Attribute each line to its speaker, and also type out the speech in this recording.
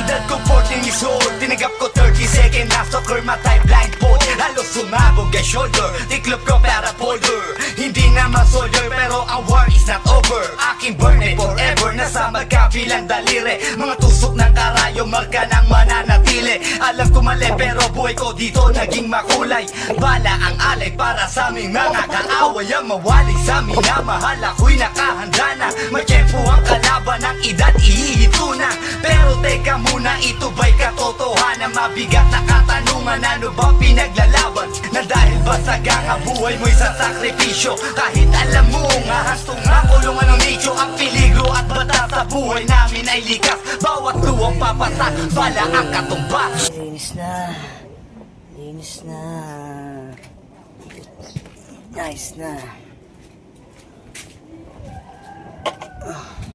Speaker 1: Edad ko 14 years old, tinagap ko 30 second massacre, matay blindfold. Halos sumabog ang shoulder, tiklop ko para folder. Hindi nga ma-soldier pero ang war is not over. Aking burn it forever, nasa magkabilang daliri. Mga tusok ng karayo, marka ng mananatili. Alam ko mali pero buhay ko dito naging makulay. Bala ang alay para sa aming mga kaaway. Ang mawalay sa minamahal, ako'y nakahanda na. May tiyempo ang kalaban ng edad, ihihito na. Pero teka muna, ito ba'y katotohanan? Mabigat na katanungan, ano ba pinaglalaban? Na dahil ba sagang ang buhay mo'y sa sakripisyo? Kahit alam mo nga hastong nga kulungan ng nicho. Ang peligro at bata sa buhay namin ay likas. Bawat luwang papasak, bala ang katumbas.
Speaker 2: Linis na. Linis na. Nice na.